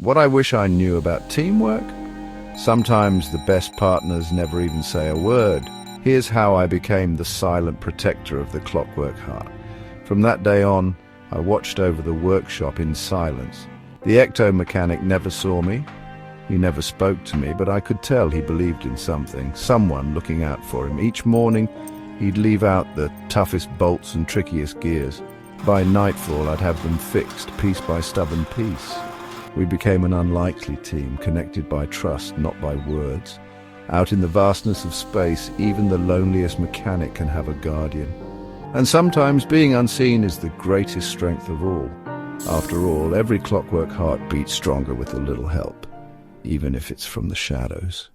What I wish I knew about teamwork? Sometimes the best partners never even say a word. Here's how I became the silent protector of the clockwork heart. From that day on, I watched over the workshop in silence. The ecto mechanic never saw me. He never spoke to me, but I could tell he believed in something, someone looking out for him. Each morning, he'd leave out the toughest bolts and trickiest gears. By nightfall, I'd have them fixed, piece by stubborn piece. We became an unlikely team, connected by trust, not by words. Out in the vastness of space, even the loneliest mechanic can have a guardian. And sometimes being unseen is the greatest strength of all. After all, every clockwork heart beats stronger with a little help, even if it's from the shadows.